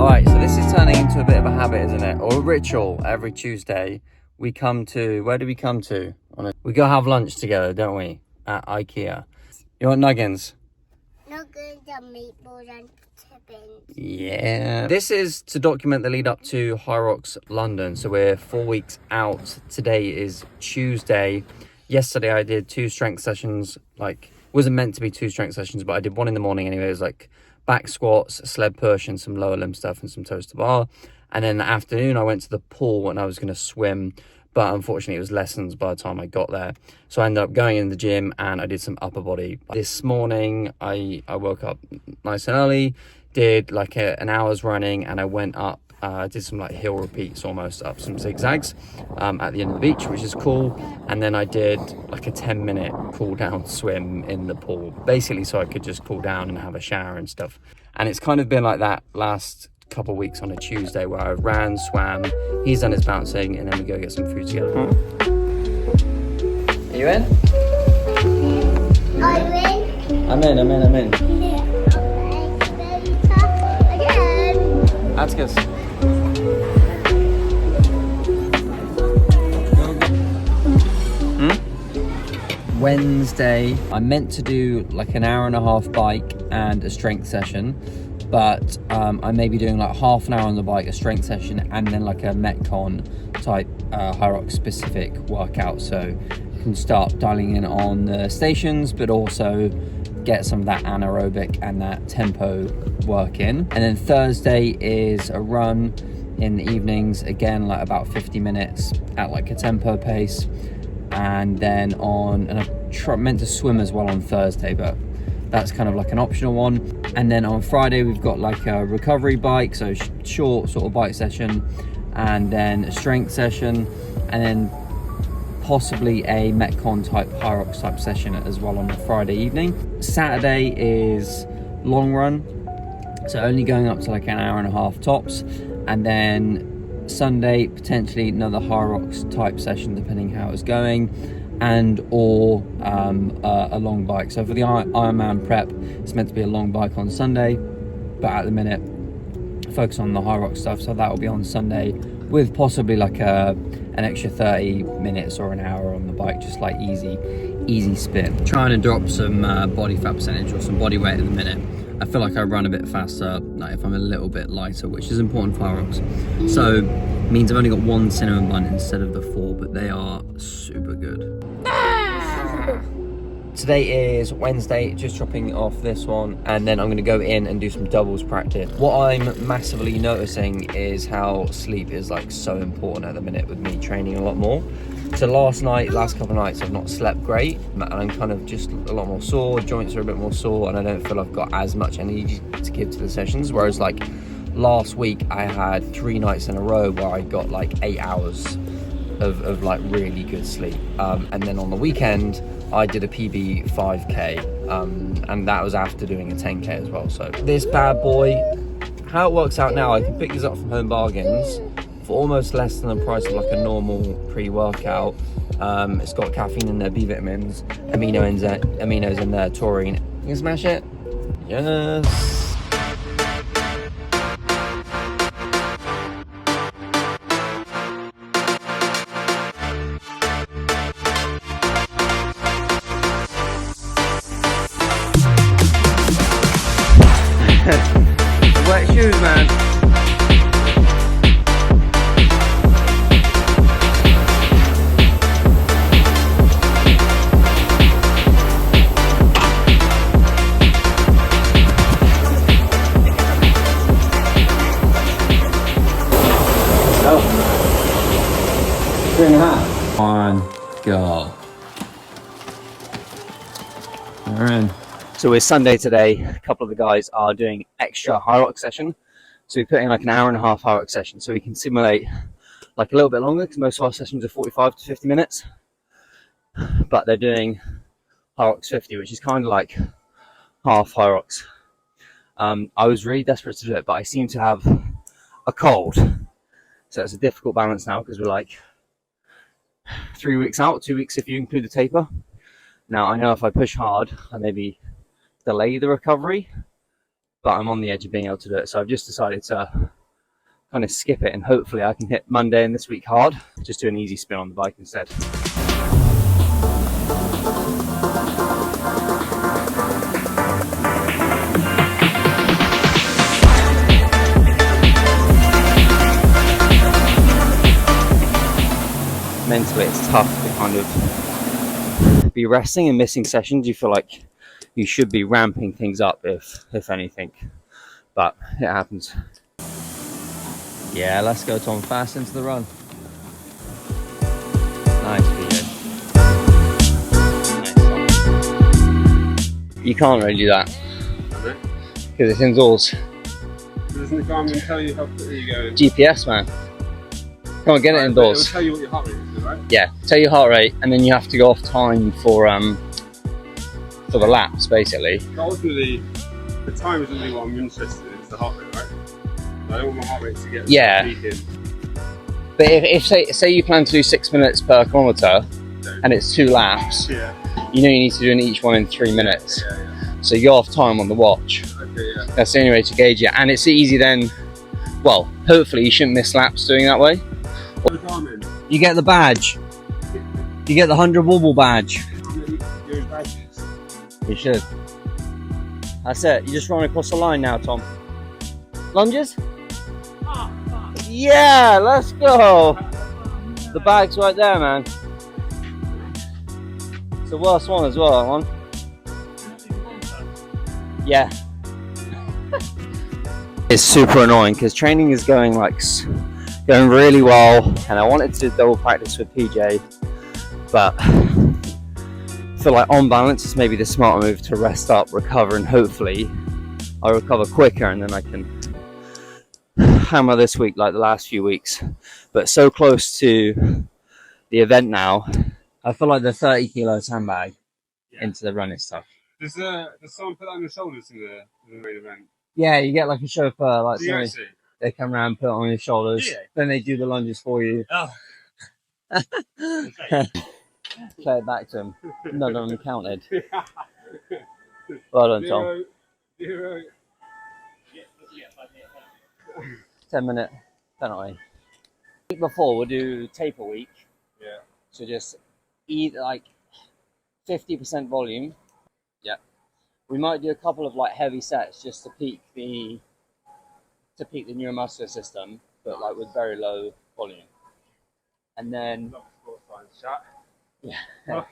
Alright, so this is turning into a bit of a habit, isn't it? Or a ritual. Every Tuesday we come to, where do we come to? We go have lunch together, don't we? At IKEA. You want nuggins? Nuggins and meatballs and chippings. Yeah. This is to document the lead up to Hyrox London. So we're 4 weeks out. Today is Tuesday. Yesterday I did 2 strength sessions. Wasn't meant to be 2 strength sessions, but I did one in the morning anyway. It was like back squats, sled push, and some lower limb stuff and some toes to bar. And then in the afternoon I went to the pool and I was going to swim, but unfortunately it was lessons by the time I got there. So I ended up going in the gym and I did some upper body. This morning I woke up nice and early, did like an hour's running, and I went up, did some like hill repeats, almost up some zigzags at the end of the beach, which is cool. And then I did like a 10-minute cool down swim in the pool, basically so I could just cool down and have a shower and stuff. And it's kind of been like that last couple of weeks on a Tuesday, where I ran, swam, he's done his bouncing, and then we go get some food together. Are you in? Are you in? I'm in. Again. That's good. Wednesday, I meant to do like an hour and a half bike and a strength session, but I may be doing like half an hour on the bike, a strength session, and then like a Metcon type Hyrox specific workout. So you can start dialing in on the stations, but also get some of that anaerobic and that tempo work in. And then Thursday is a run in the evenings, again like about 50 minutes at like a tempo pace. And then I meant to swim as well on Thursday, but that's kind of like an optional one. And then on Friday we've got like a recovery bike, so short sort of bike session, and then a strength session, and then possibly a Metcon type Hyrox type session as well on the Friday evening. Saturday is long run, so only going up to like an hour and a half tops, and then Sunday potentially another Hyrox type session depending how it's going, and or a long bike. So for the Ironman prep, it's meant to be a long bike on Sunday, but at the minute focus on the Hyrox stuff, so that will be on Sunday with possibly like an extra 30 minutes or an hour on the bike, just like easy spin. Trying to drop some body fat percentage or some body weight at the minute. I feel like I run a bit faster like if I'm a little bit lighter, which is important for Hyrox. So it means I've only got 1 cinnamon bun instead of the 4, but they are super good. Today is Wednesday, just dropping off this one, and then I'm going to go in and do some doubles practice. What I'm massively noticing is how sleep is like so important at the minute with me training a lot more. So last couple of nights I've not slept great, and I'm kind of just a lot more sore, joints are a bit more sore, and I don't feel I've got as much energy to give to the sessions. Whereas like last week I had 3 nights in a row where I got like 8 hours of like really good sleep. And then on the weekend I did a PB 5k, and that was after doing a 10k as well. So this bad boy, how it works out now, I can pick these up from Home Bargains for almost less than the price of like a normal pre-workout. It's got caffeine in there, B vitamins, aminos in there, taurine. You can smash it? Yes. Wet shoes, man. Oh. 3.5. On go. We're in. So it's Sunday today. A couple of the guys are doing extra Hyrox session. So we put in like an hour and a half Hyrox session so we can simulate like a little bit longer, because most of our sessions are 45 to 50 minutes. But they're doing Hyrox 50, which is kind of like half Hyrox. I was really desperate to do it, but I seem to have a cold. So it's a difficult balance now, because we're like 3 weeks out, 2 weeks if you include the taper. Now I know if I push hard, I maybe delay the recovery, but I'm on the edge of being able to do it. So I've just decided to kind of skip it, and hopefully I can hit Monday and this week hard. Just do an easy spin on the bike instead. Mentally, it's tough to kind of be resting and missing sessions. You feel like you should be ramping things up, if anything, but it happens. Yeah, let's go, Tom. Fast into the run. Nice video. Nice. You can't really do that because it's indoors. Doesn't the Garmin tell you how quickly you're going? GPS, man. Come on, get it indoors. It'll tell you what your heart rate is, right? Yeah, tell your heart rate, and then you have to go off time for the laps, basically. But ultimately, the time isn't really what I'm interested in. It's the heart rate, right? I don't want my heart rate to get peaking. But if say you plan to do 6 minutes per kilometre, and it's 2 laps, you know you need to do each one in 3 minutes. So you go off time on the watch. That's the only way to gauge it, and it's easy then. Well, hopefully you shouldn't miss laps doing that way. You get the badge. You get the 100 wobble badge. You should. That's it. You just run across the line now, Tom. Lunges? Yeah, let's go. The bag's right there, man. It's the worst one as well, that one. Yeah. It's super annoying because training is going really well, and I wanted to do double practice with PJ, but I feel like on balance it's maybe the smarter move to rest up, recover, and hopefully I'll recover quicker, and then I can hammer this week like the last few weeks. But so close to the event now, I feel like the 30 kilo sandbag into the running stuff. Does someone put that on your shoulders in the main event? Yeah, you get like a chauffeur, like Do they come around, put it on your shoulders, then they do the lunges for you. Oh. Play it back to them. None of them counted. Well done, Tom. 10-minute penalty. The week before we'll do taper week. Yeah. So just eat like 50% volume. Yeah. We might do a couple of like heavy sets just to peak the neuromuscular system, but like with very low volume. And then yeah.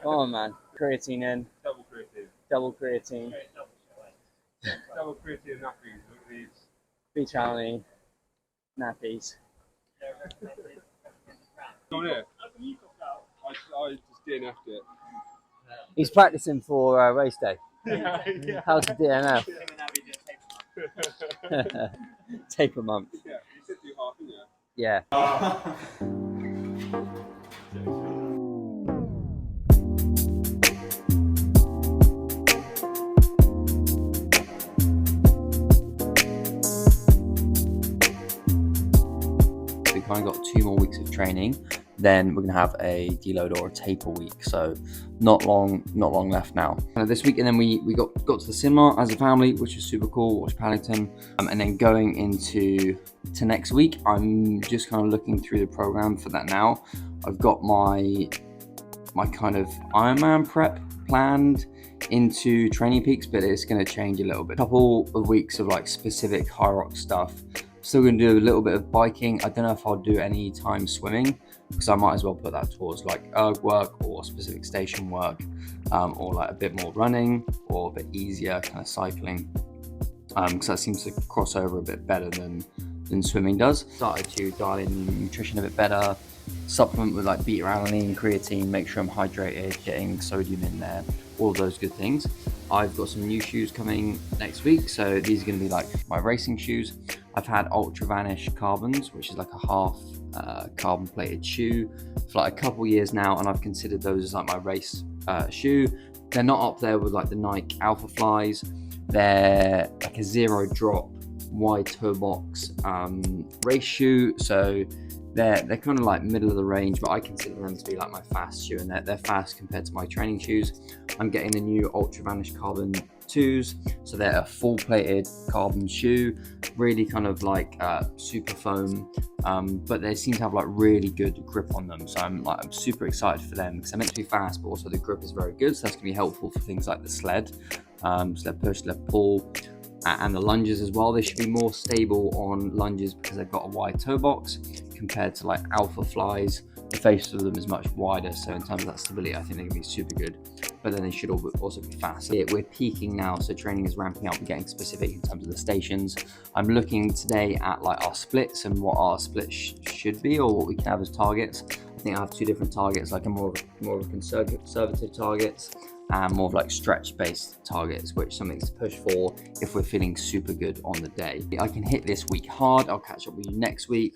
Come on, man. Creatine in. Double creatine. Double creatine. Double creatine nappies. Beach rally, nappies. Come here. I just DNF'd it. He's practicing for race day. How to DNF. Taper month. Yeah, you said do half, didn't you? Yeah. We kind of got 2 more weeks of training, then we're gonna have a deload or a taper week, so not long left now. This week, and then we got to the cinema as a family, which was super cool. Watched Paddington, and then going into next week, I'm just kind of looking through the program for that now. I've got my kind of Ironman prep planned into Training Peaks, but it's going to change a little bit. A couple of weeks of like specific Hyrox stuff. Still going to do a little bit of biking. I don't know if I'll do any time swimming, because I might as well put that towards like erg work or specific station work, or like a bit more running or a bit easier kind of cycling, because that seems to cross over a bit better than swimming does. Started to dial in nutrition a bit better, supplement with like beta-alanine, creatine, make sure I'm hydrated, getting sodium in there, all of those good things. I've got some new shoes coming next week, so these are going to be like my racing shoes. I've had Ultra Vanish Carbons, which is like a half carbon plated shoe for like a couple years now, and I've considered those as like my race shoe. They're not up there with like the Nike Alpha Flies. They're like a 0 drop wide toe box race shoe, so they're kind of like middle of the range, but I consider them to be like my fast shoe, and they're fast compared to my training shoes. I'm getting the new Ultra Vanish Carbon 2s. So they're a full plated carbon shoe, really kind of like super foam, but they seem to have like really good grip on them. So I'm super excited for them because they're meant to be fast, but also the grip is very good. So that's gonna be helpful for things like the sled push, sled pull, and the lunges as well. They should be more stable on lunges because they've got a wide toe box compared to like Alpha Flies. The face of them is much wider, so in terms of that stability, I think they're gonna be super good. But then they should also be fast. We're peaking now, so training is ramping up and getting specific in terms of the stations. I'm looking today at like our splits and what our splits should be, or what we can have as targets. I think I have 2 different targets, like a more of a conservative targets, and more of like stretch-based targets, which something to push for if we're feeling super good on the day. I can hit this week hard. I'll catch up with you next week.